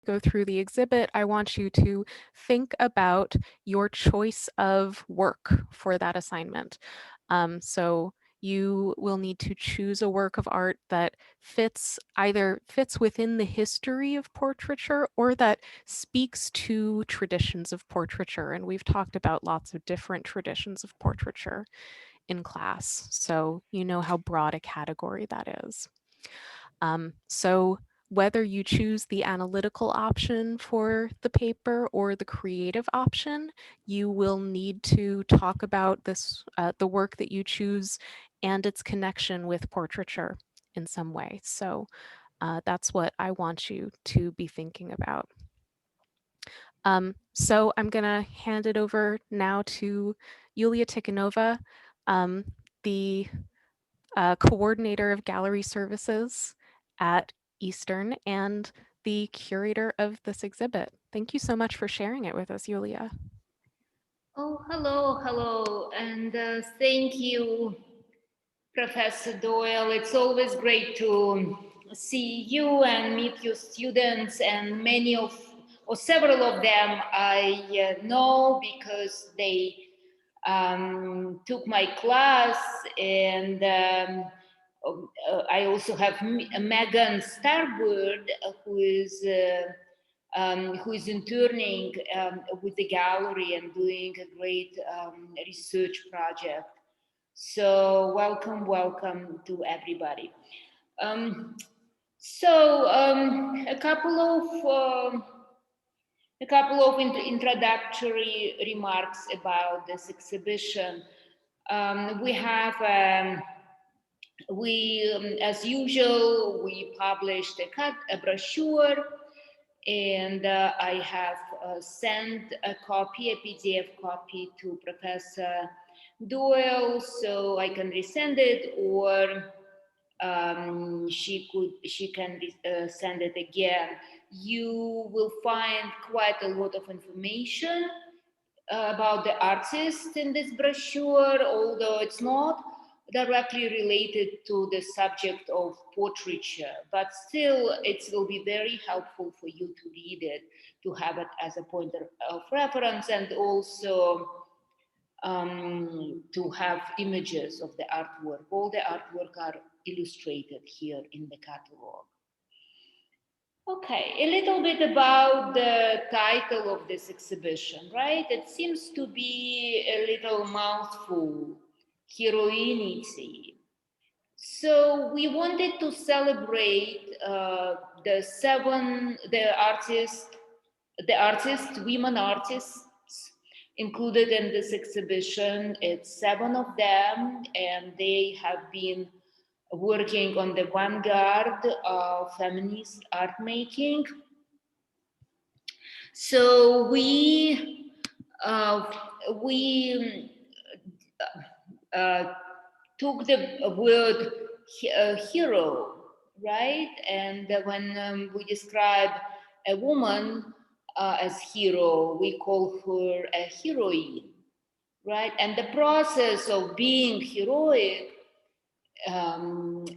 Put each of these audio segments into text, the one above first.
go through the exhibit, I want you to think about your choice of work for that assignment. So you will need to choose a work of art that either fits within the history of portraiture or that speaks to traditions of portraiture. And we've talked about lots of different traditions of portraiture in class, so you know how broad a category that is. So whether you choose the analytical option for the paper or the creative option, you will need to talk about the work that you choose and its connection with portraiture in some way. So that's what I want you to be thinking about. So I'm gonna hand it over now to Yulia Tikhonova, the coordinator of gallery services at Eastern and the curator of this exhibit. Thank you so much for sharing it with us, Yulia. Oh, hello, and thank you, Professor Doyle. It's always great to see you and meet your students, and many of, or several of them, I know because they took my class, and I also have Megan Starbird, who is interning with the gallery and doing a great research project. So welcome to everybody. A couple of introductory remarks about this exhibition. We have, as usual, we published a brochure, and I have sent a PDF copy to Professor Doyle, so I can resend it, or she can send it again. You will find quite a lot of information about the artist in this brochure, although it's not directly related to the subject of portraiture, but still it will be very helpful for you to read it, to have it as a point of reference, and also to have images of the artwork. All the artwork are illustrated here in the catalog. Okay, a little bit about the title of this exhibition, right? It seems to be a little mouthful, Heroin-Ety. So we wanted to celebrate women artists included in this exhibition. It's 7 of them, and they have been working on the vanguard of feminist art making. So we took the word hero, right? And when we describe a woman as hero, we call her a heroine, right? And the process of being heroic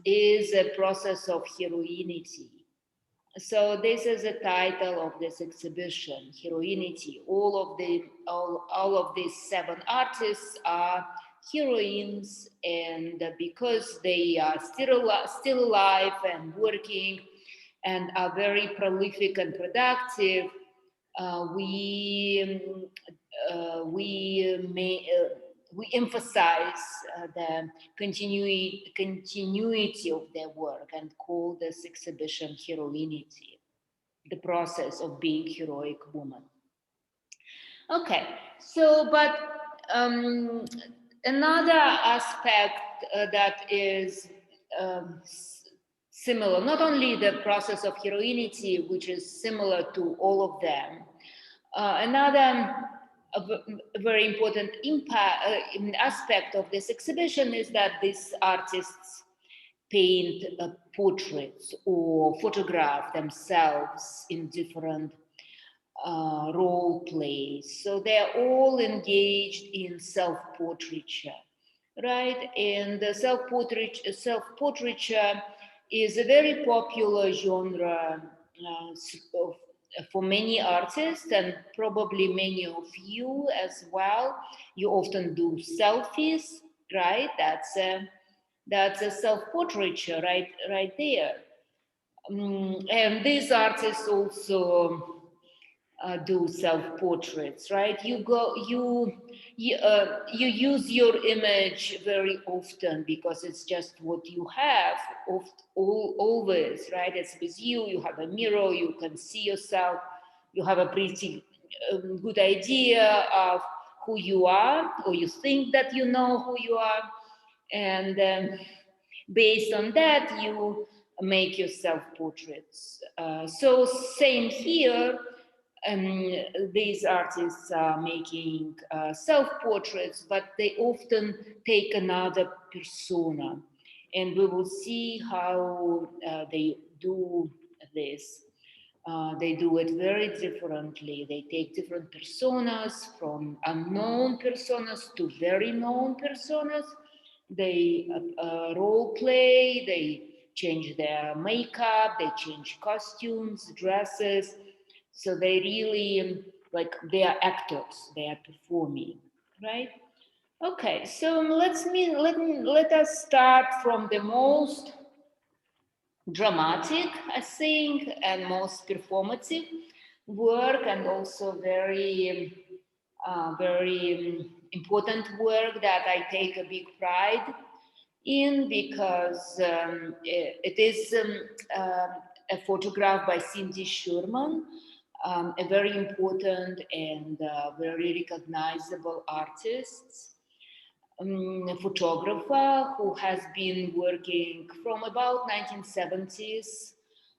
is a process of heroinity. So this is the title of this exhibition, Heroin-Ety. All of these 7 artists are heroines, and because they are still alive and working and are very prolific and productive, we emphasize the continuity of their work and call this exhibition Heroin-Ety, the process of being heroic woman. Okay, so but another aspect that is similar, not only the process of Heroin-Ety, which is similar to all of them, another very important aspect of this exhibition is that these artists paint portraits or photograph themselves in different role plays. So they're all engaged in self-portraiture, right? And the self-portraiture is a very popular genre for many artists, and probably many of you as well, you often do selfies, right? That's a self-portraiture right there. And these artists also do self-portraits, right? You use your image very often because it's just what you have, always, right? It's with you. You have a mirror. You can see yourself. You have a pretty good idea of who you are, or you think that you know who you are, and based on that, you make your self-portraits. So same here. um, these artists are making self-portraits, but they often take another persona. And we will see how they do this. They do it very differently. They take different personas, from unknown personas to very known personas. They role play, they change their makeup, they change costumes, dresses. So they really, like, they are actors, they are performing, right? Okay, so let us start from the most dramatic, I think, and most performative work, and also very important work that I take a big pride in, because it is a photograph by Cindy Sherman, a very important and very recognizable artist, photographer who has been working from about 1970s,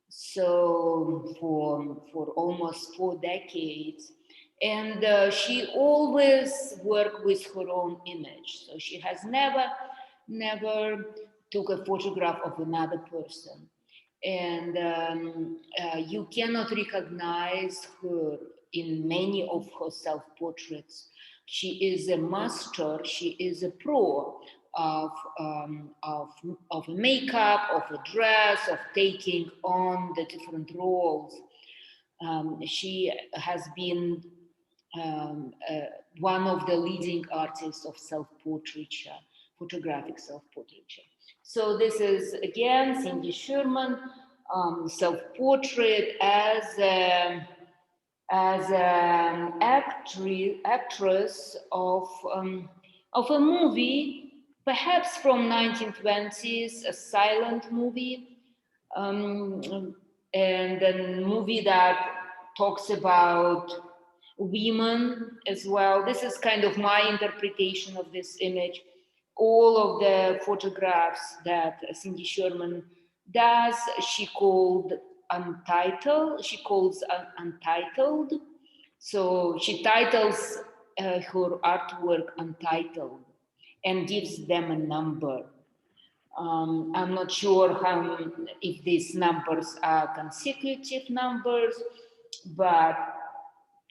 so for almost 4 decades. And she always worked with her own image, so she has never took a photograph of another person. And you cannot recognize her in many of her self-portraits. She is a master, she is a pro of, of makeup, of a dress, of taking on the different roles. She has been one of the leading artists of self-portraiture, photographic self-portraiture. So this is again Cindy Sherman, self-portrait as an actress of a movie, perhaps from 1920s, a silent movie, um, and a movie that talks about women as well. This is kind of my interpretation of this image. All of the photographs that Cindy Sherman does, she called Untitled. She calls Untitled. So she titles her artwork Untitled and gives them a number. I'm not sure if these numbers are consecutive numbers, but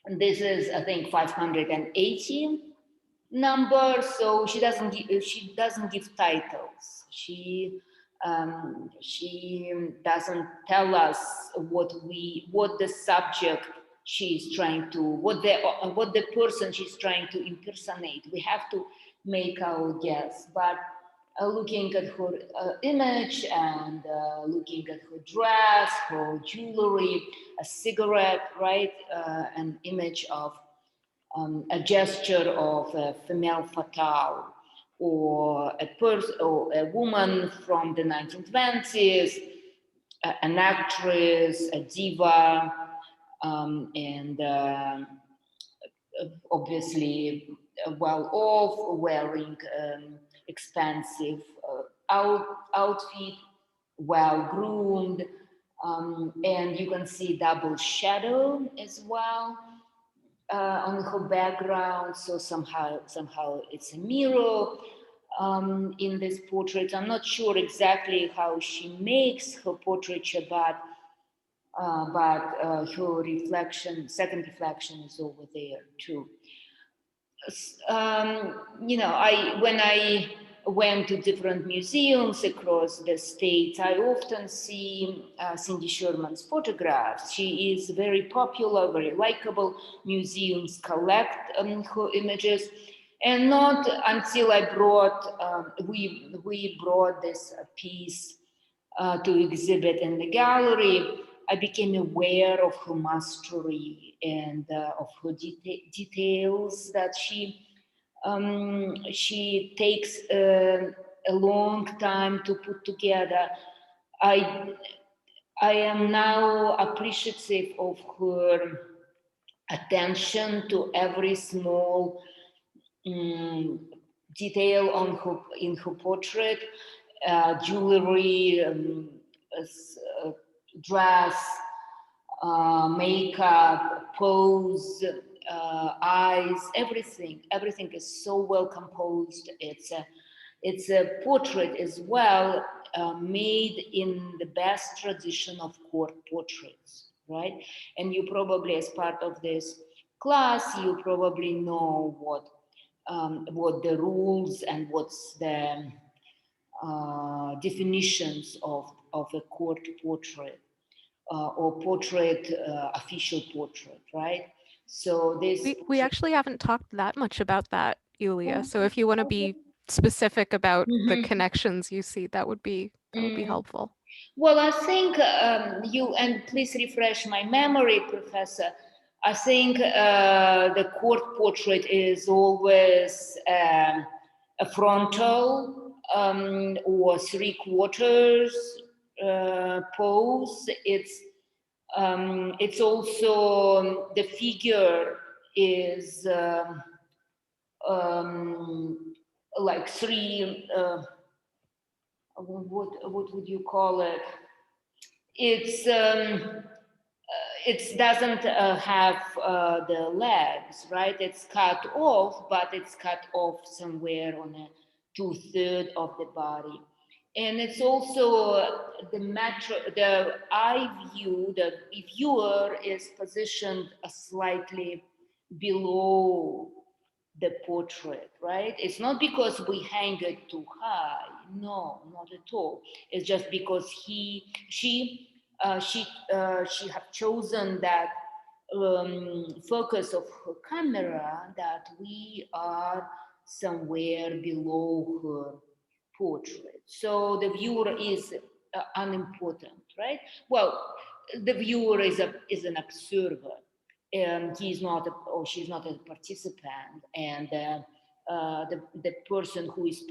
this is, I think, 580 number. So she doesn't give titles. She doesn't tell us what the subject she's trying to, what the person she's trying to impersonate. We have to make our guess. But looking at her image, and looking at her dress, her jewelry, a cigarette, right? An image of a gesture of a female fatale, or a person, or a woman from the 1920s, an actress, a diva, and obviously well off, wearing expensive outfit, well groomed, and you can see double shadow as well on her background. So somehow it's a mirror in this portrait. I'm not sure exactly how she makes her portraiture, but her reflection, second reflection, is over there too. I when I went to different museums across the states, I often see Cindy Sherman's photographs. She is very popular, very likable. Museums collect her images. And not until I brought, we brought this piece to exhibit in the gallery, I became aware of her mastery and of her details that she takes a long time to put together. I I am now appreciative of her attention to every small detail on her in her portrait, jewelry, dress, makeup, pose, eyes, everything is so well composed. It's a portrait as well, made in the best tradition of court portraits, right? And you probably, as part of this class, you probably know what the rules and what's the definitions of a court portrait or portrait, official portrait, right? So this. We actually haven't talked that much about that, Yulia. So if you want to be specific about the Mhm. connections you see, that would be Mm. helpful. Well, I think and please refresh my memory, Professor. I think the court portrait is always a frontal or three quarters pose. It's also the figure is um, like three. What would you call it? It's it doesn't have the legs, right? It's cut off, but it's cut off somewhere on a 2/3 of the body. And it's also the eye view, the viewer is positioned slightly below the portrait, right? It's not because we hang it too high. No, not at all. It's just because she have chosen that focus of her camera that we are somewhere below her portrait. So the viewer is unimportant, right? Well, the viewer is an observer, and he's not or she's not a participant, and the person who is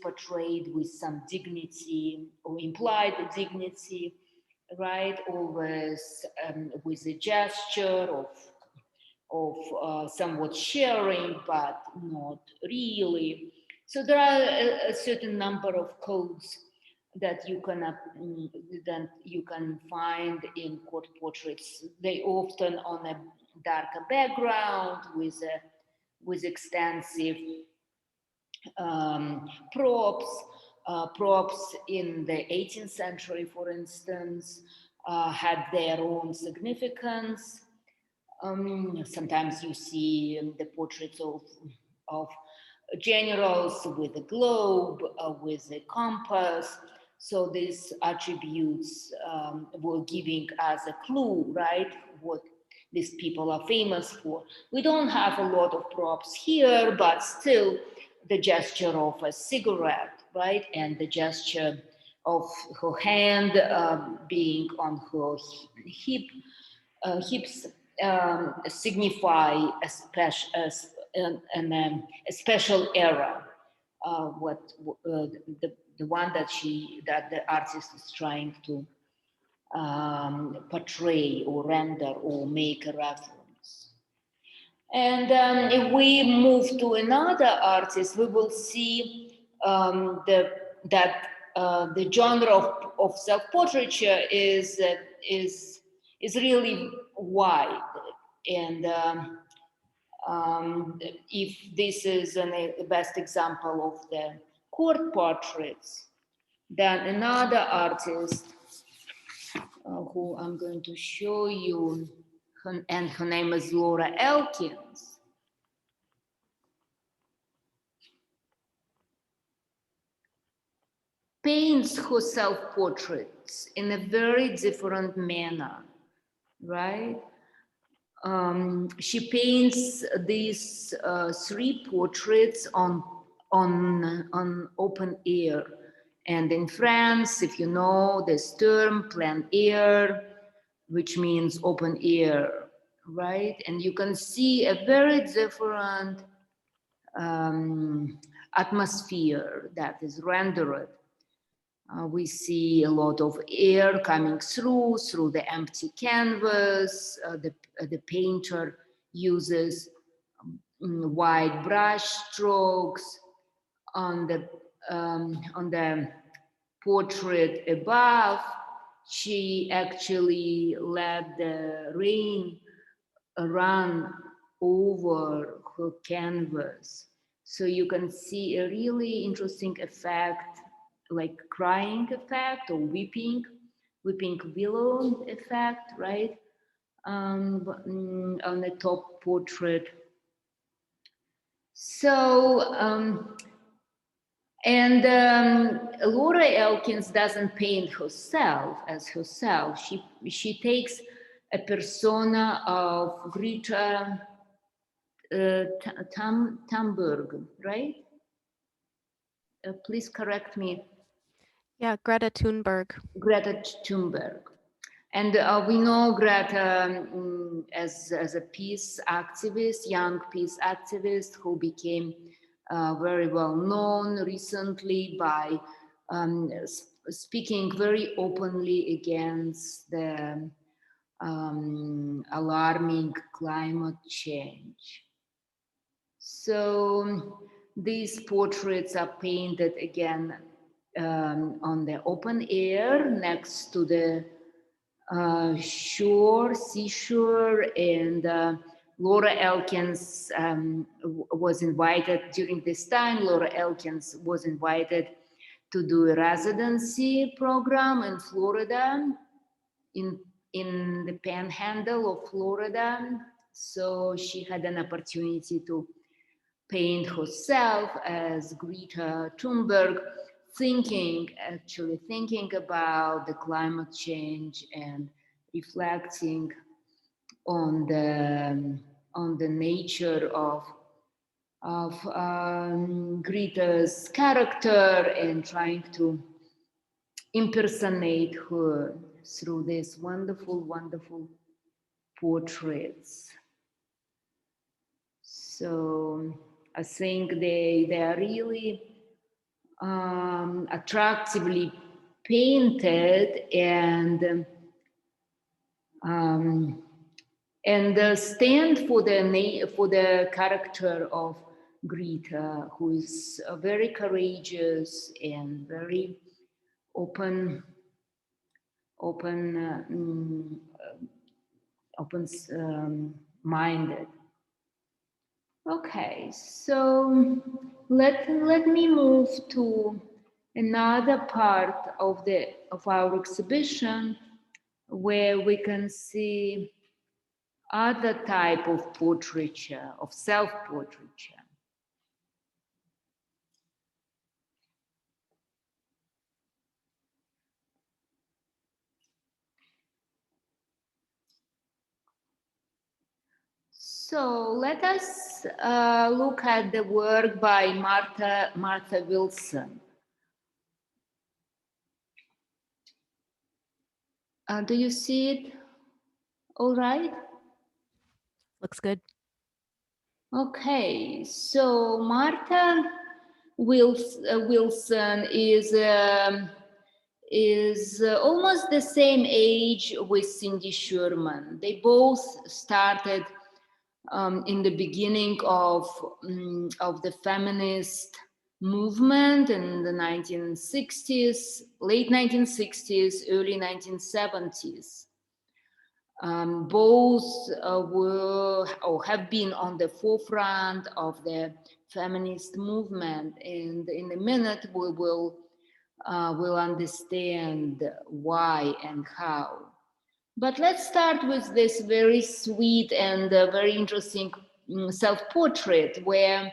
portrayed with some dignity or implied dignity, right? Always with a gesture of somewhat sharing, but not really. So there are a certain number of codes that that you can find in court portraits. They often on a darker background with extensive props. Props in the 18th century, for instance, had their own significance. Sometimes you see the portraits of generals with a globe, with a compass. So these attributes were giving us a clue, right? What these people are famous for. We don't have a lot of props here, but still the gesture of a cigarette, right? And the gesture of her hand being on her hips signify a a special era. What the one that the artist is trying to portray or render or make a reference. And if we move to another artist, we will see that the genre of self-portraiture is really wide. And if this is the best example of the court portraits, then another artist who I'm going to show you, and her name is Laura Elkins. paints her self-portraits in a very different manner, right? She paints these three portraits on open air. And in France, if you know this term, plein air, which means open air, right? And you can see a very different atmosphere that is rendered. We see a lot of air coming through the empty canvas. The painter uses wide brush strokes on the portrait above. She actually let the rain run over her canvas. So you can see a really interesting effect, like crying effect or weeping willow effect, right? On the top portrait. So, Laura Elkins doesn't paint herself as herself. She takes a persona of Greta Thunberg, right? Please correct me. Yeah, Greta Thunberg. Greta Thunberg. And we know Greta as a peace activist, young peace activist who became very well known recently by speaking very openly against the alarming climate change. So these portraits are painted again on the open air next to the seashore, and Laura Elkins was invited during this time. Laura Elkins was invited to do a residency program in Florida, in the panhandle of Florida. So she had an opportunity to paint herself as Greta Thunberg, actually thinking about the climate change and reflecting on the nature of Greta's character and trying to impersonate her through these wonderful, wonderful portraits. So I think they are really attractively painted and stand for the character of Greta, who is very courageous and very open minded. Okay, so let me move to another part of our exhibition where we can see other type of portraiture, of self-portraiture. So let us look at the work by Martha Wilson. Do you see it all right? Looks good. Okay, so Martha Wilson is almost the same age with Cindy Sherman. They both started in the beginning of the feminist movement in the 1960s, late 1960s, early 1970s. Both were or have been on the forefront of the feminist movement, and in a minute we will understand why and how. But let's start with this very sweet and very interesting self-portrait where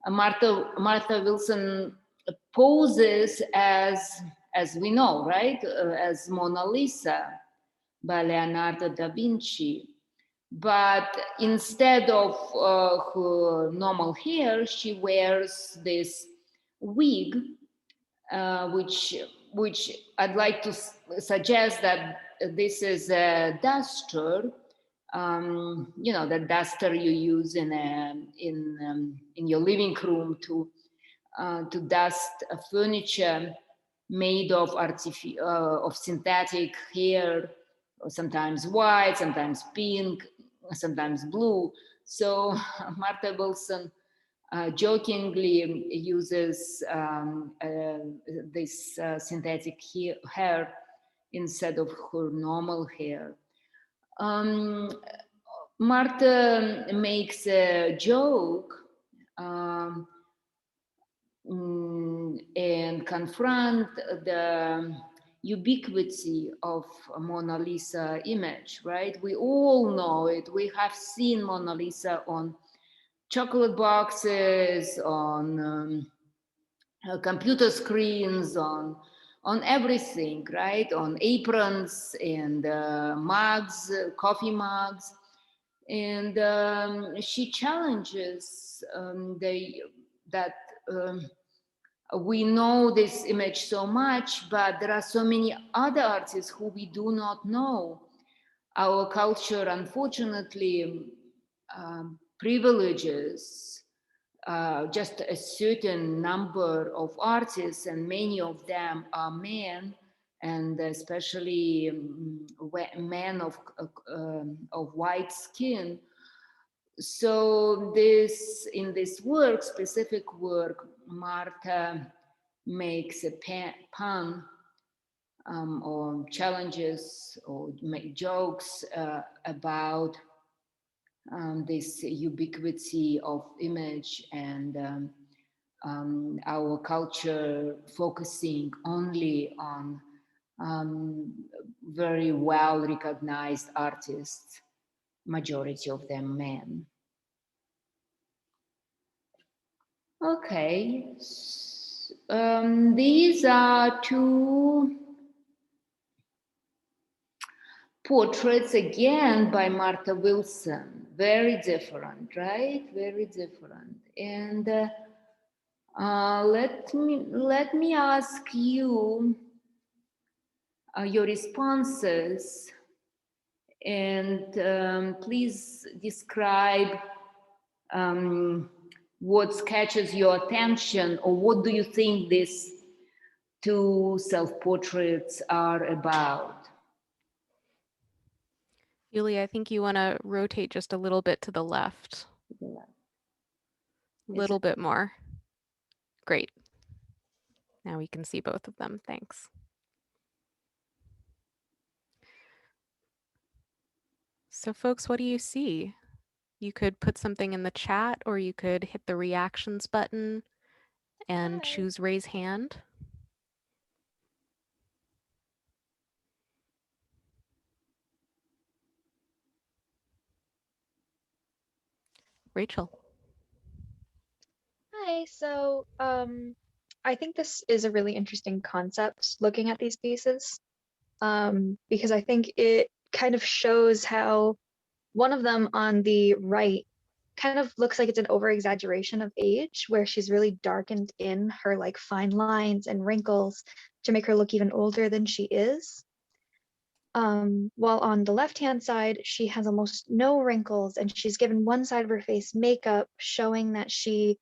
Martha Wilson poses as we know, right, as Mona Lisa by Leonardo da Vinci. But instead of her normal hair, she wears this wig, which I'd like to suggest that this is a duster. You know, the duster you use in your living room to dust furniture made of synthetic hair, sometimes white, sometimes pink, sometimes blue. So Martha Wilson jokingly uses this synthetic hair instead of her normal hair. Martha makes a joke and confront the ubiquity of Mona Lisa image, right? We all know it. We have seen Mona Lisa on chocolate boxes, on computer screens, on everything, right? On aprons and mugs, coffee mugs. And she challenges that we know this image so much, but there are so many other artists who we do not know. Our culture, unfortunately, privileges just a certain number of artists, and many of them are men, and especially men of white skin. So in this work, specific work, Martha makes a pun or challenges or make jokes about this ubiquity of image and our culture focusing only on very well recognized artists, majority of them men. Okay, these are two portraits again by Martha Wilson. Very different, right? Very different. And let me ask you your responses, and please describe what catches your attention, or what do you think these two self-portraits are about? Yulia, I think you want to rotate just a little bit to the left. A little bit more. Great. Now we can see both of them. Thanks. So folks, what do you see? You could put something in the chat, or you could hit the reactions button and choose raise hand. Rachel. Hi, so I think this is a really interesting concept looking at these pieces, because I think it kind of shows how one of them on the right kind of looks like it's an over-exaggeration of age, where she's really darkened in her like fine lines and wrinkles to make her look even older than she is. While on the left-hand side, she has almost no wrinkles, and she's given one side of her face makeup, showing that she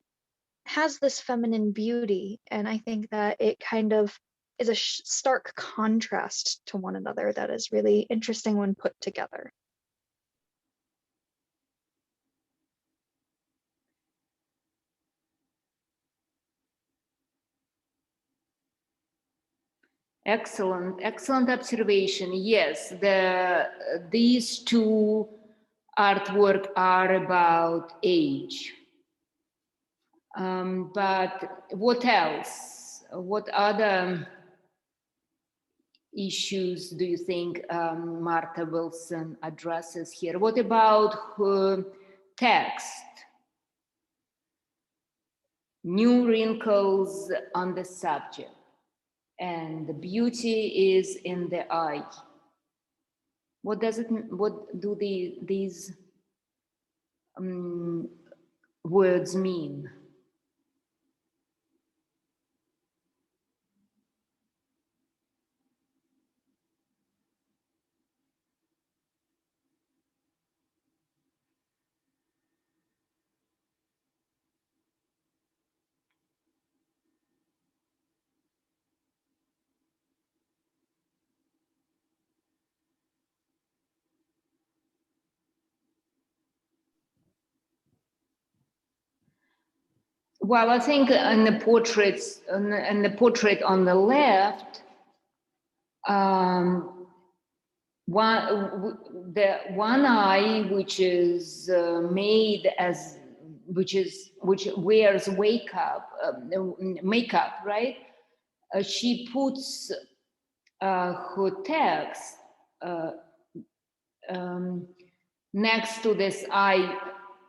has this feminine beauty. And I think that it kind of is a stark contrast to one another that is really interesting when put together. Excellent observation. Yes, these two artwork are about age. But what else? What other issues do you think Martha Wilson addresses here? What about her text? new wrinkles on the subject, and the beauty is in the eye. What does it? What do these words mean? Well, I think in the portraits, in the portrait on the left, the one eye, which is made as, which wears makeup, right? She puts her text next to this eye,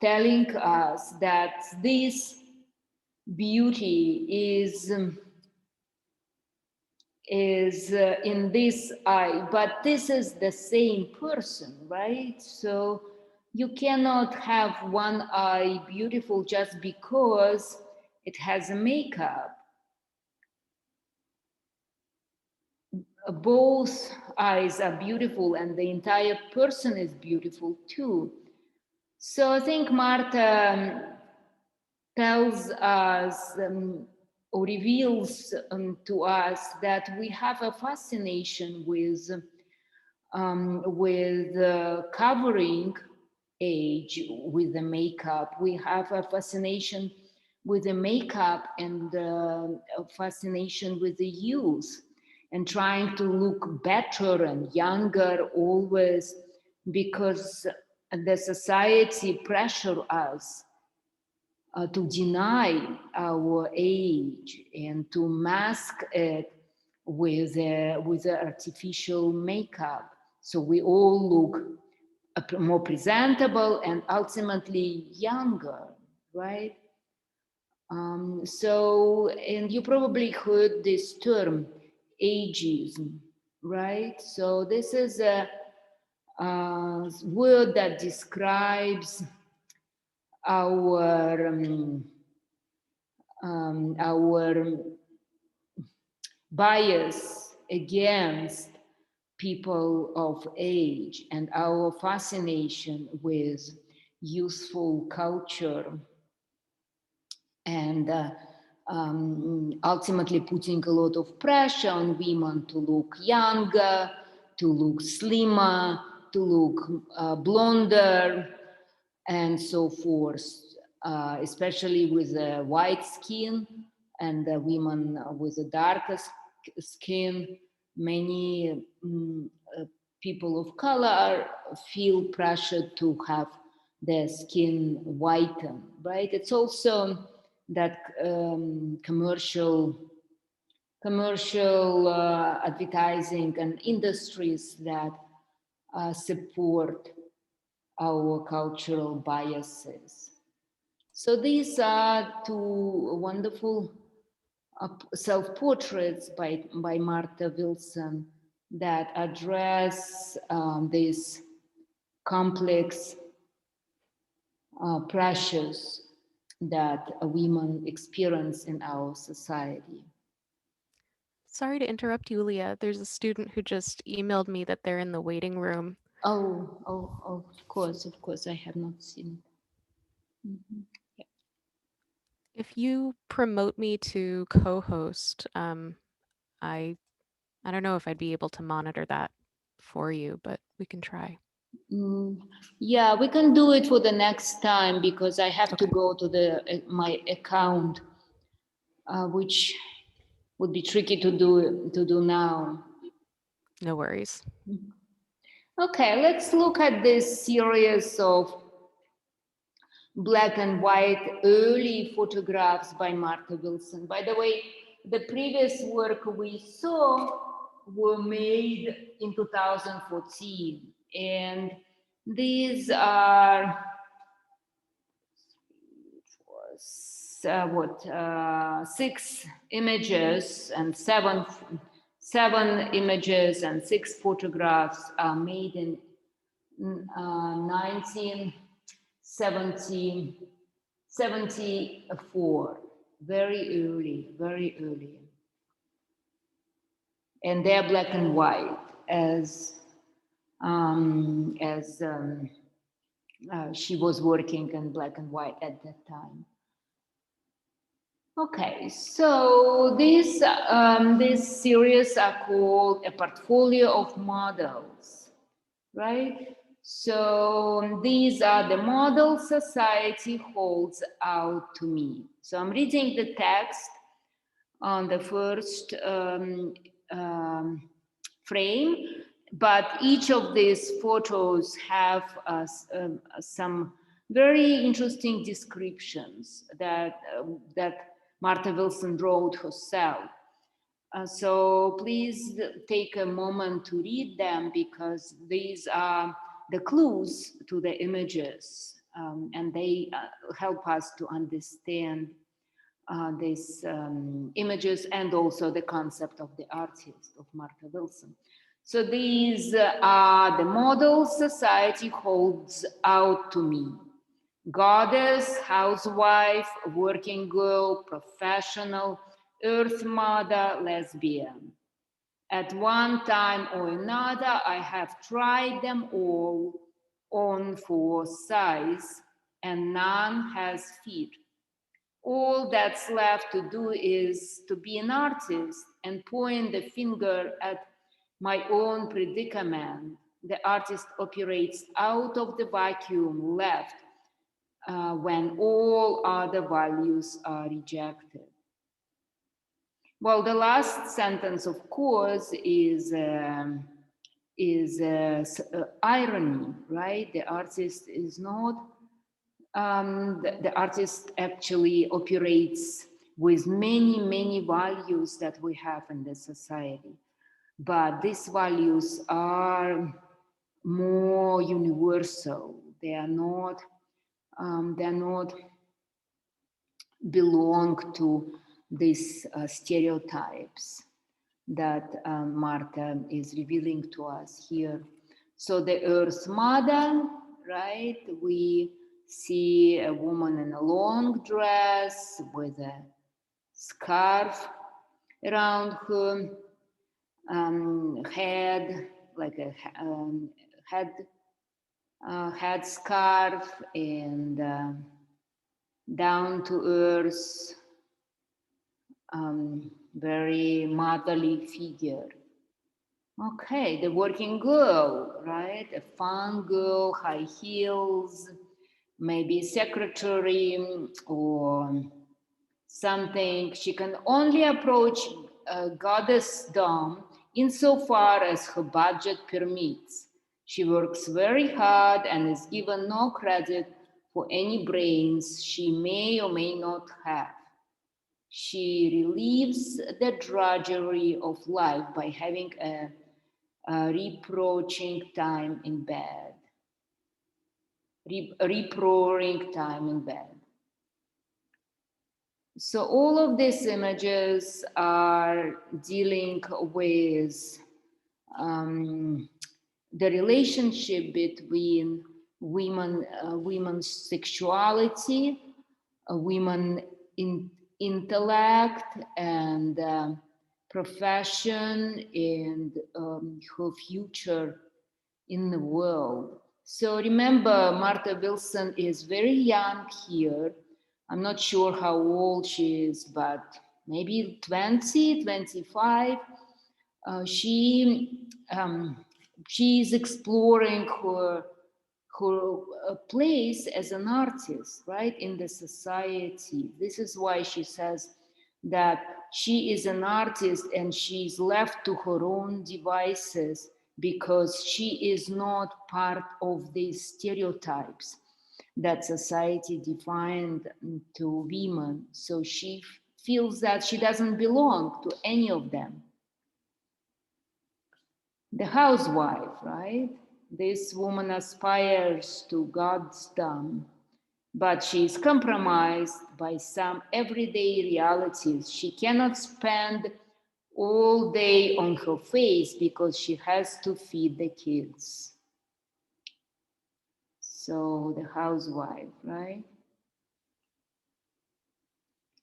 telling us that this beauty is in this eye, but this is the same person, right? So you cannot have one eye beautiful just because it has a makeup. Both eyes are beautiful and the entire person is beautiful too. So I think Marta tells us or reveals to us that we have a fascination with covering age with the makeup. We have a fascination with the makeup and a fascination with the youth and trying to look better and younger always because the society pressure us to deny our age and to mask it with artificial makeup. So we all look more presentable and ultimately younger, right? And you probably heard this term, ageism, right? So this is a word that describes our bias against people of age and our fascination with youthful culture and ultimately putting a lot of pressure on women to look younger, to look slimmer, to look blonder, and so forth, especially with white skin and women with a darker skin. Many people of color feel pressure to have their skin whitened, right? It's also that commercial advertising and industries that support our cultural biases. So these are two wonderful self-portraits by Martha Wilson that address these complex pressures that women experience in our society. Sorry to interrupt you, Leah. There's a student who just emailed me that they're in the waiting room. Oh, of course, I have not seen it. Yeah. If you promote me to co-host, I don't know if I'd be able to monitor that for you, but we can try. Yeah, we can do it for the next time because I have to Okay. go to my account, which would be tricky to do now. No worries. Okay, let's look at this series of black and white early photographs by Martha Wilson. By the way, the previous work we saw were made in 2014, and these are 6 images and seven images and 6 photographs are made in 1974, very early. And they're black and white as she was working in black and white at that time. Okay, so this series are called a portfolio of models, right? So these are the models society holds out to me. So I'm reading the text on the first frame, but each of these photos have some very interesting descriptions that Martha Wilson wrote herself. So please take a moment to read them, because these are the clues to the images, and they help us to understand these images and also the concept of the artist, of Martha Wilson. So these are the models society holds out to me: goddess, housewife, working girl, professional, earth mother, lesbian. At one time or another, I have tried them all on for size, and none has fit. All that's left to do is to be an artist and point the finger at my own predicament. The artist operates out of the vacuum left when all other values are rejected. Well, the last sentence, of course, is irony, right? The artist is not. The artist actually operates with many values that we have in the society, but these values are more universal. They are not belong to these stereotypes that Martha is revealing to us here. So the Earth Mother, right? We see a woman in a long dress with a scarf around her head, like a head scarf, and down to earth, very motherly figure. Okay, the working girl, right? A fun girl, high heels, maybe secretary or something. She can only approach goddessdom insofar as her budget permits. She works very hard and is given no credit for any brains she may or may not have. She relieves the drudgery of life by having a reproaching time in bed. Reproaching time in bed. So all of these images are dealing with the relationship between women's sexuality, women intellect, and profession, and her future in the world. So remember, Martha Wilson is very young here. I'm not sure how old she is, but maybe 20, 25. She is exploring her place as an artist, right, in the society. This is why she says that she is an artist and she's left to her own devices, because she is not part of these stereotypes that society defined to women. So she feels that she doesn't belong to any of them. The housewife, right? This woman aspires to goddessdom but she is compromised by some everyday realities. She cannot spend all day on her face because she has to feed the kids. So the housewife, right?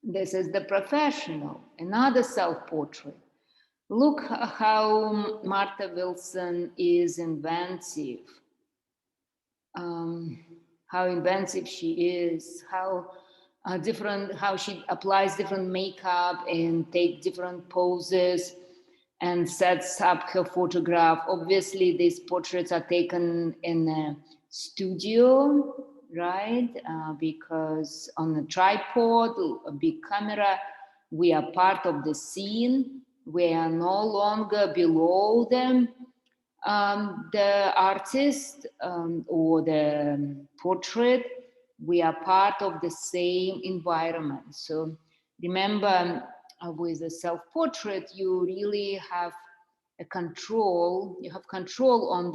This is the professional, another self-portrait. Look how Martha Wilson is inventive. How inventive she is, how how she applies different makeup and take different poses and sets up her photograph. Obviously, these portraits are taken in a studio, right? Because on a tripod, a big camera, we are part of the scene. We are no longer below them. The artist or the portrait, we are part of the same environment. So remember, with the self-portrait, you really have a control. You have control on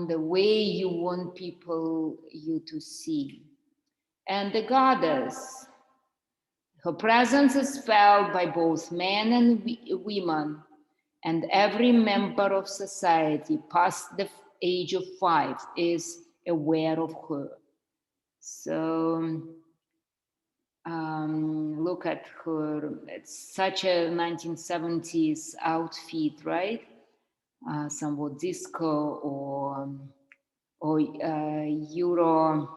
the way you want you to see. And the goddess, her presence is felt by both men and women, and every member of society past the age of 5 is aware of her. So look at her. It's such a 1970s outfit, right? Somewhat disco or Euro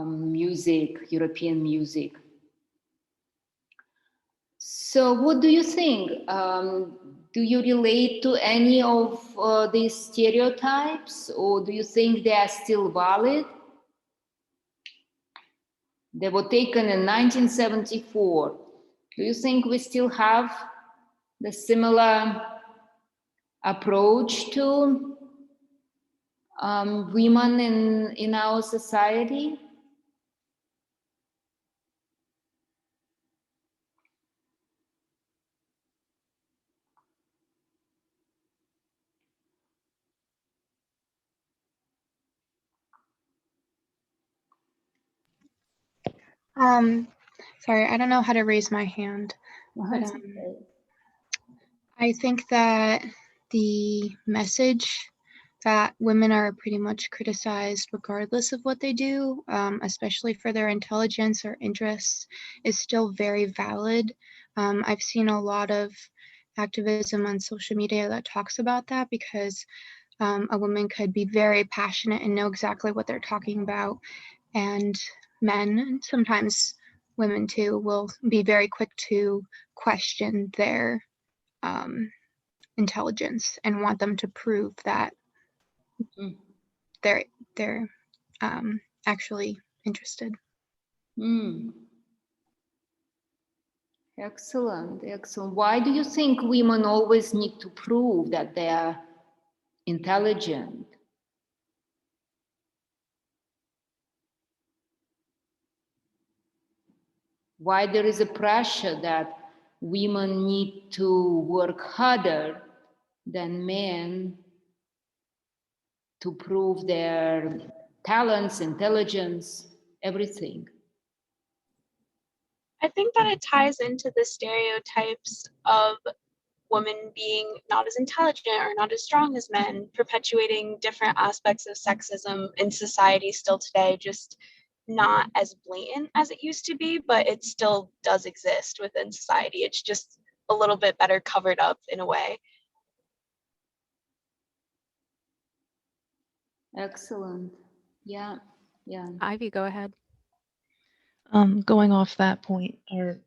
music, European music. So what do you think? Do you relate to any of these stereotypes, or do you think they are still valid? They were taken in 1974. Do you think we still have the similar approach to women in our society? Sorry, I don't know how to raise my hand. But, I think that the message that women are pretty much criticized regardless of what they do, especially for their intelligence or interests, is still very valid. I've seen a lot of activism on social media that talks about that because a woman could be very passionate and know exactly what they're talking about, and men, and sometimes women too, will be very quick to question their intelligence and want them to prove that they're actually interested. Excellent, excellent. Why do you think women always need to prove that they are intelligent? Why there is a pressure that women need to work harder than men to prove their talents, intelligence, everything? I think that it ties into the stereotypes of women being not as intelligent or not as strong as men, perpetuating different aspects of sexism in society still today, just not as blatant as it used to be, but it still does exist within society. It's just a little bit better covered up in a way. Excellent. Yeah, yeah. Ivy, go ahead. Going off that point, or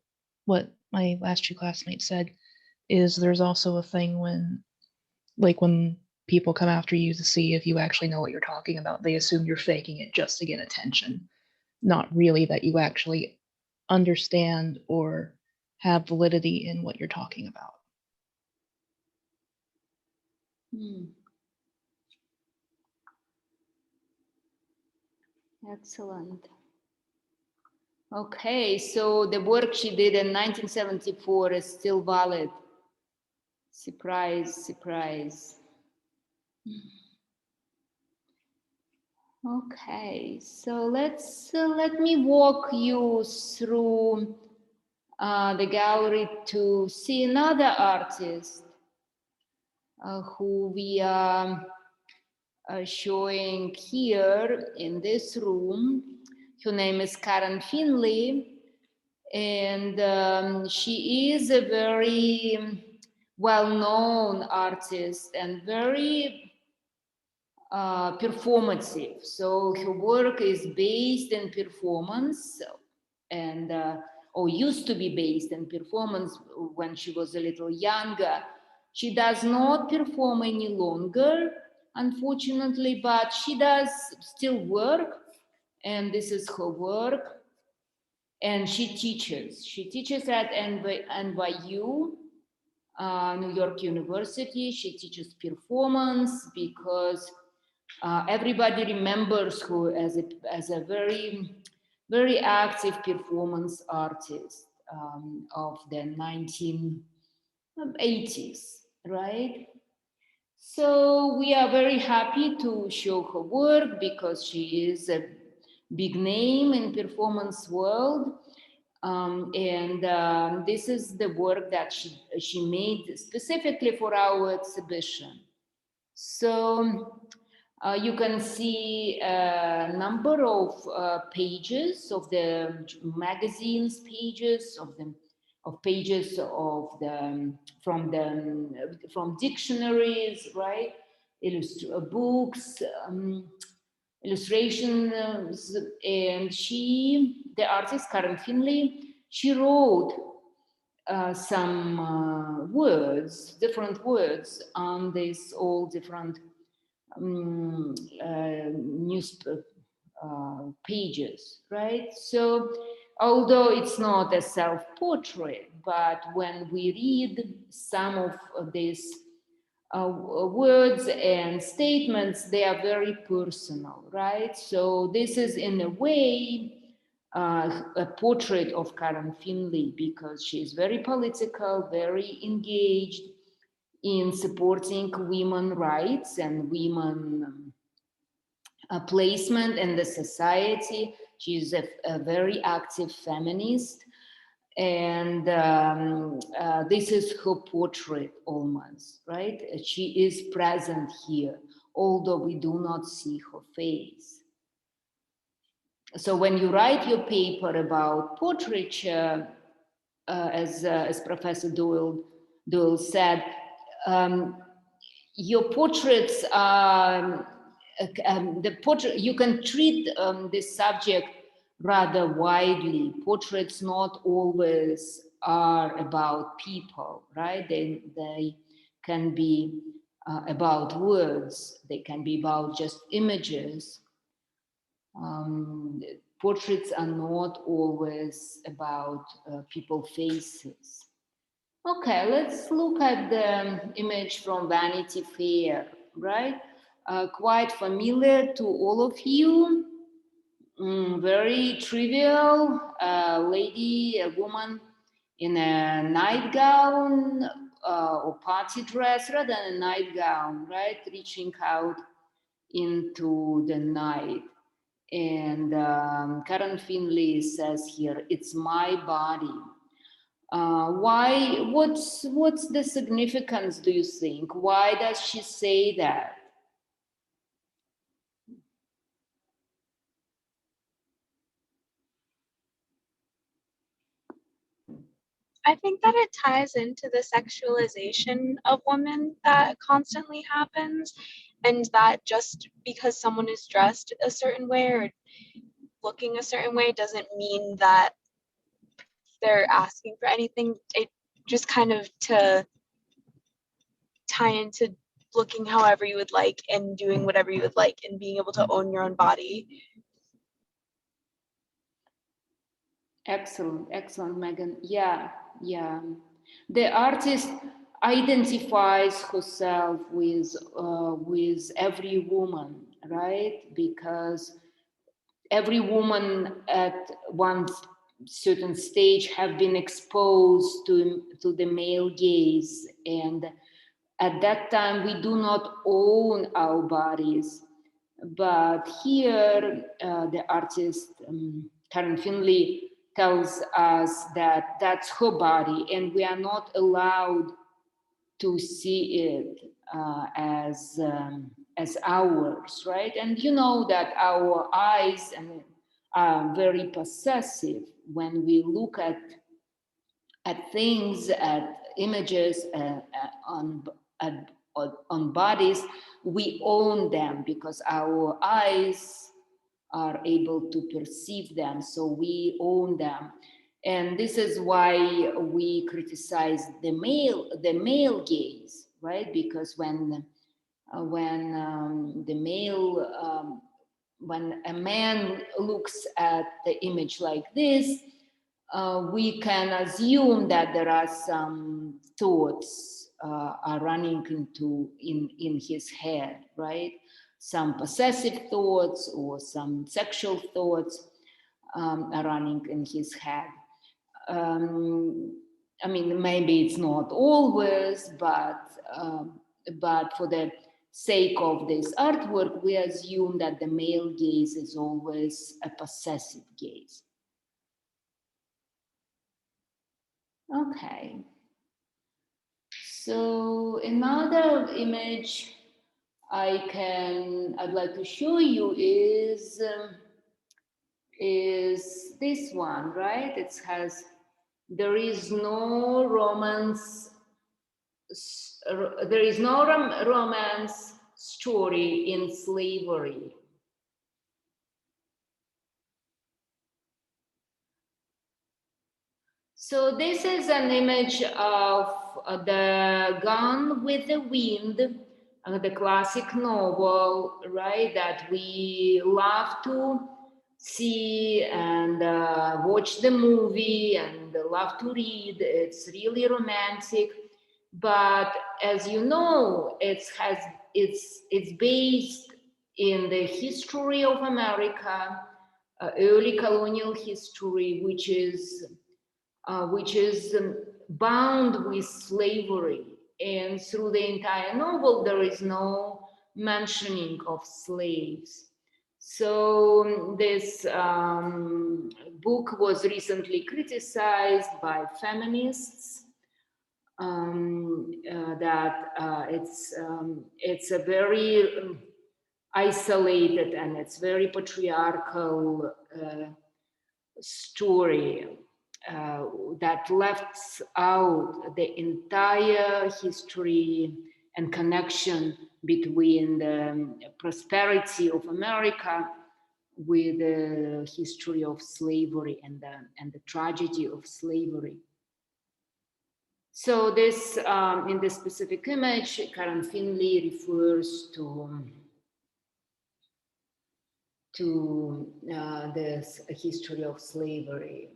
what my last two classmates said, is there's also a thing when people come after you to see if you actually know what you're talking about, they assume you're faking it just to get attention, not really that you actually understand or have validity in what you're talking about. Excellent. Okay, so the work she did in 1974 is still valid. Surprise, surprise. Okay, so let me walk you through the gallery to see another artist who we are showing here in this room. Her name is Karen Finley, and she is a very well-known artist and very performative. So her work is based in performance and or used to be based in performance when she was a little younger. She does not perform any longer, unfortunately, but she does still work, and this is her work. And she teaches. She teaches at NYU, New York University. She teaches performance because everybody remembers her as a very, very active performance artist of the 1980s, right? So we are very happy to show her work because she is a big name in performance world. And this is the work that she made specifically for our exhibition. So you can see a number of pages of the magazine's pages of pages of the from dictionaries, right? Books, illustrations, and the artist Karen Finley, she wrote some words, different words on these all different news pages, right? So, although it's not a self-portrait, but when we read some of these words and statements, they are very personal, right? So this is in a way a portrait of Karen Finley because she is very political, very engaged in supporting women rights and women placement in the society. She's a very active feminist, and this is her portrait almost, right? She is present here, although we do not see her face. So when you write your paper about portraiture, as Professor Doyle said, your portraits are you can treat this subject rather widely. Portraits not always are about people, right? They can be about words. They can be about just images. Portraits are not always about people faces. Okay, let's look at the image from Vanity Fair, right? Quite familiar to all of you. Very trivial, lady, a woman in a nightgown or party dress, rather than a nightgown, right? Reaching out into the night. And Karen Finley says here, "It's my body." Why? What's the significance, do you think? Why does she say that? I think that it ties into the sexualization of women that constantly happens, and that just because someone is dressed a certain way or looking a certain way doesn't mean that they're asking for anything. It just kind of to tie into looking however you would like and doing whatever you would like and being able to own your own body. Excellent, excellent, Megan. Yeah, yeah. The artist identifies herself with every woman, right? Because every woman at one certain stage have been exposed to the male gaze, and at that time we do not own our bodies. But here, the artist, Karen Finley, tells us that that's her body, and we are not allowed to see it as ours, right? And you know that our eyes are very possessive when we look at things, at images, on bodies. We own them because our eyes are able to perceive them, so we own them. And this is why we criticize the male gaze, right? Because when the male when a man looks at the image like this, we can assume that there are some thoughts are running in his head, right? Some possessive thoughts or some sexual thoughts are running in his head. I mean, maybe it's not always, but for the sake of this artwork, we assume that the male gaze is always a possessive gaze. Okay. So another image I'd like to show you is this one, right? It has, there is no romance romance story in slavery. So this is an image of the Gone with the Wind, the classic novel, right, that we love to see and watch the movie and love to read. It's really romantic. But as you know, it's based in the history of America, early colonial history, which is bound with slavery. And through the entire novel, there is no mentioning of slaves. So this book was recently criticized by feminists, that it's a very isolated and it's very patriarchal story that left out the entire history and connection between the prosperity of America with the history of slavery and the tragedy of slavery. So this, in this specific image, Karen Finley refers to this history of slavery.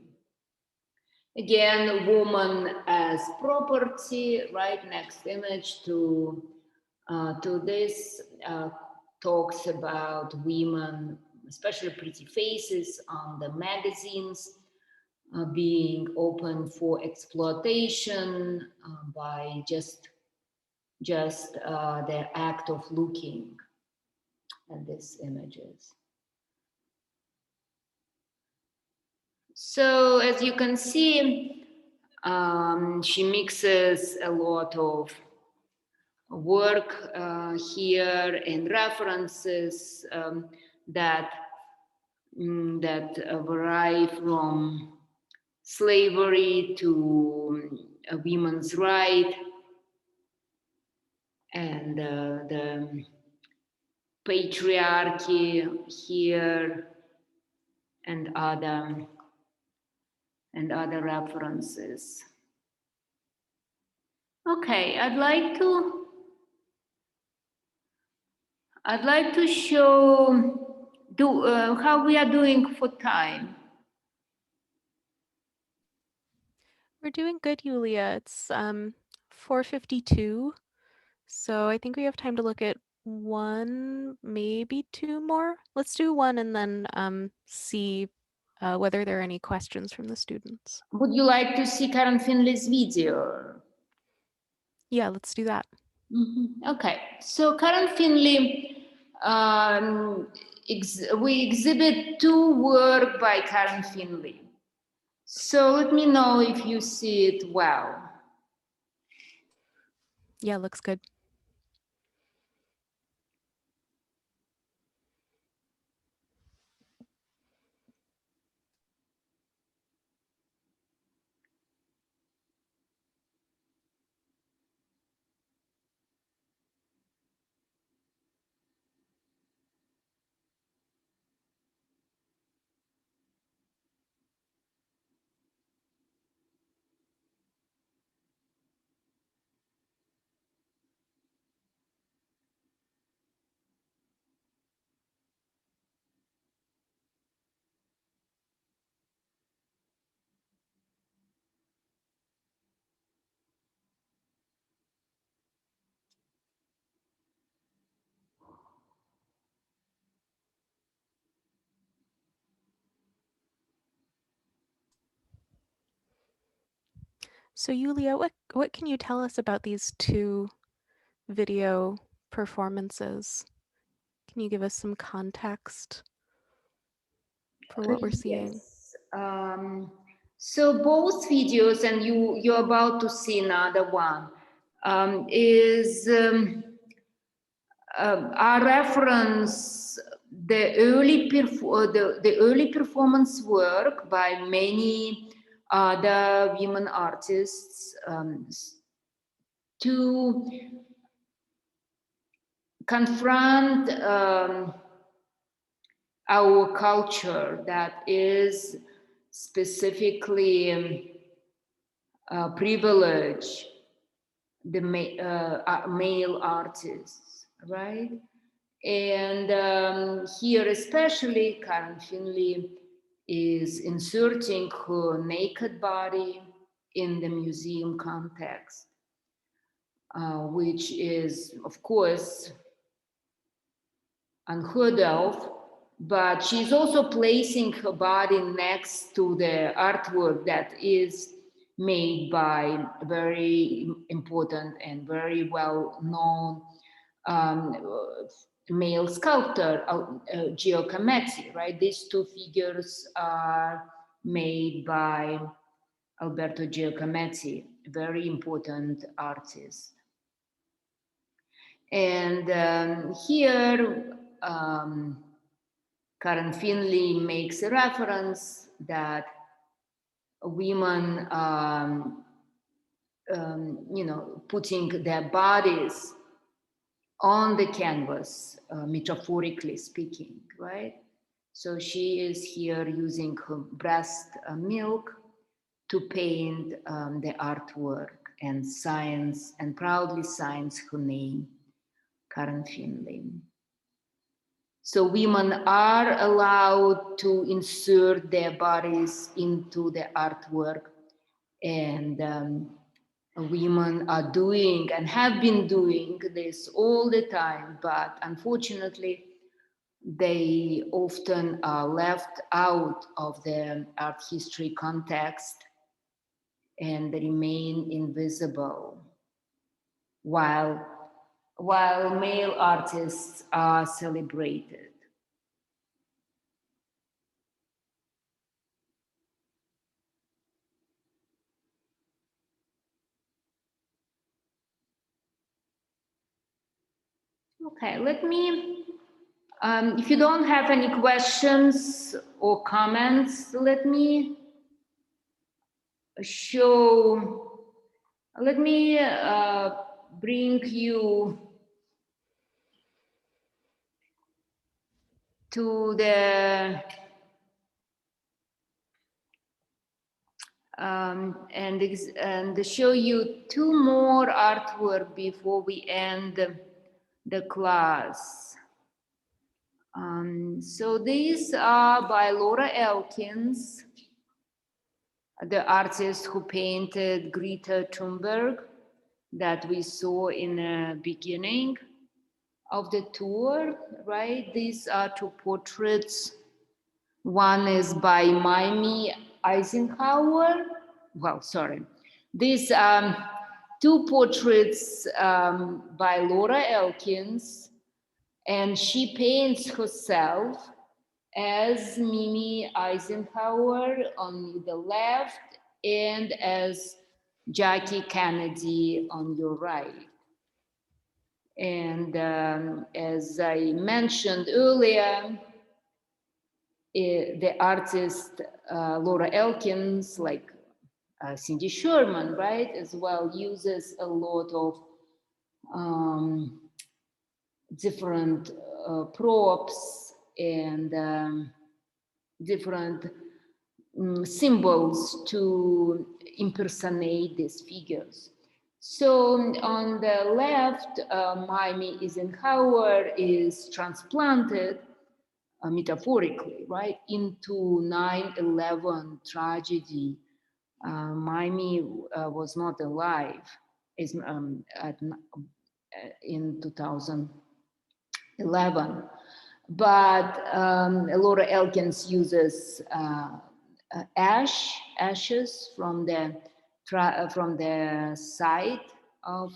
Again, woman as property, right? Next image to this talks about women, especially pretty faces on the magazines, being open for exploitation by just the act of looking at these images. So as you can see, she mixes a lot of work here and references that vary from slavery to women's right and the patriarchy here and other references. Okay, I'd like to show how we are doing for time. We're doing good, Yulia. It's 4:52, so I think we have time to look at one, maybe two more. Let's do one and then see whether there are any questions from the students. Would you like to see Karen Finley's video? Yeah, let's do that. Okay, so Karen Finley we exhibit 2 work by Karen Finley. So let me know if you see it well. Yeah, looks good. So Yulia, what can you tell us about these 2 video performances? Can you give us some context for what we're seeing? Yes. So both videos, and you're about to see another one, are reference the early performance work by many other women artists to confront our culture that is specifically privilege the male artists, right? And here especially Karen Finley is inserting her naked body in the museum context, which is of course unheard of, but she's also placing her body next to the artwork that is made by very important and very well-known male sculptor, Giacometti, right? These 2 figures are made by Alberto Giacometti, a very important artist. And here, Karen Finley makes a reference that women, putting their bodies on the canvas, metaphorically speaking, right? So she is here using her breast milk to paint the artwork and proudly signs her name, Karen Finley. So women are allowed to insert their bodies into the artwork, and women are doing and have been doing this all the time, but unfortunately they often are left out of the art history context and remain invisible, while male artists are celebrated. Okay, let me, if you don't have any questions or comments, let me bring you to the, and show you 2 more artwork before we end the class. So these are by Laura Elkins, the artist who painted Greta Thunberg that we saw in the beginning of the tour, right? These are 2 portraits. One is by Mamie Eisenhower. Well, sorry. These 2 portraits by Laura Elkins And she paints herself as Mimi Eisenhower on the left and as Jackie Kennedy on your right. And as I mentioned earlier, the artist Laura Elkins, like Cindy Sherman, right, as well, uses a lot of different props and different symbols to impersonate these figures. So on the left, Mimi Eisenhower is transplanted metaphorically, right, into 9/11 tragedy. Mimi was not alive in 2011, but Laura Elkins uses ashes from the site of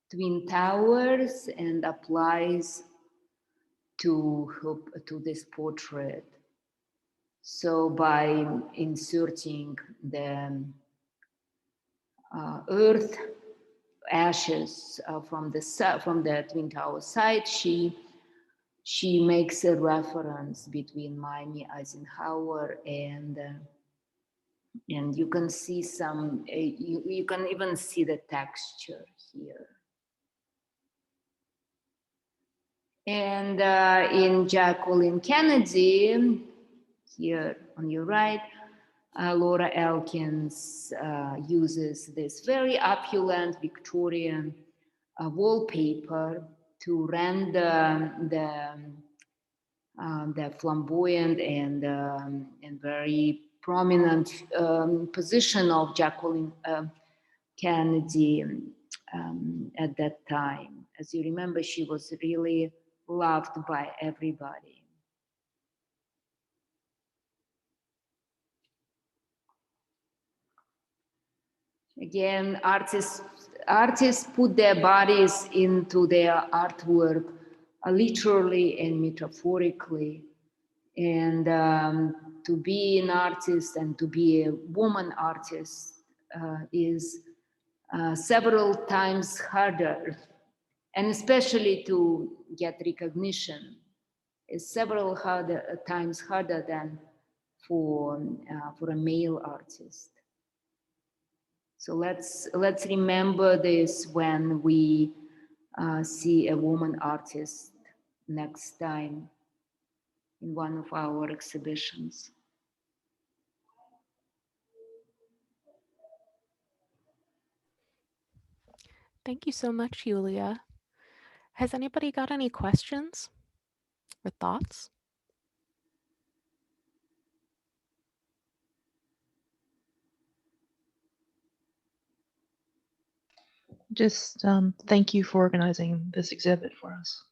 Twin Towers and applies to this portrait. So by inserting the earth ashes from the Twin Towers site, she makes a reference between Mimi Eisenhower and you can see some, you can even see the texture here. And in Jacqueline Kennedy, here on your right, Laura Elkins uses this very opulent Victorian wallpaper to render the flamboyant and very prominent position of Jacqueline Kennedy at that time. As you remember, she was really loved by everybody. Again, artists put their bodies into their artwork literally and metaphorically. And to be an artist and to be a woman artist is several times harder, and especially to get recognition is several times harder than for a male artist. So let's remember this when we see a woman artist next time in one of our exhibitions. Thank you so much, Yulia. Has anybody got any questions or thoughts? Just thank you for organizing this exhibit for us.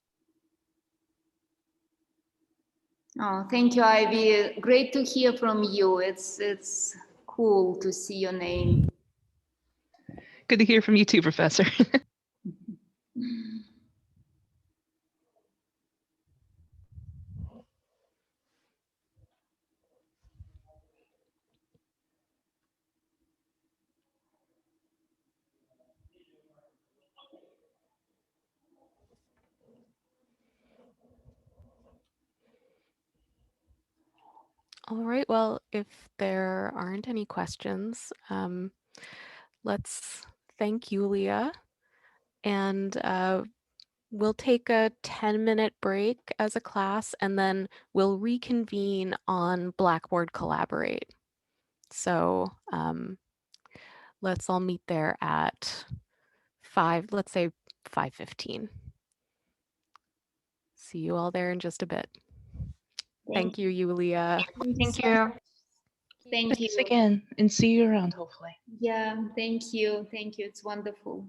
Oh, thank you, Ivy. Great to hear from you. It's cool to see your name. Good to hear from you too, Professor. All right, well, if there aren't any questions, let's thank Yulia, and we'll take a 10-minute break as a class, and then we'll reconvene on Blackboard Collaborate. So let's all meet there at 5, let's say 5:15. See you all there in just a bit. Thank you, Yulia. Thank you. Thank Thanks you again, and see you around, hopefully. Yeah, thank you. Thank you. It's wonderful.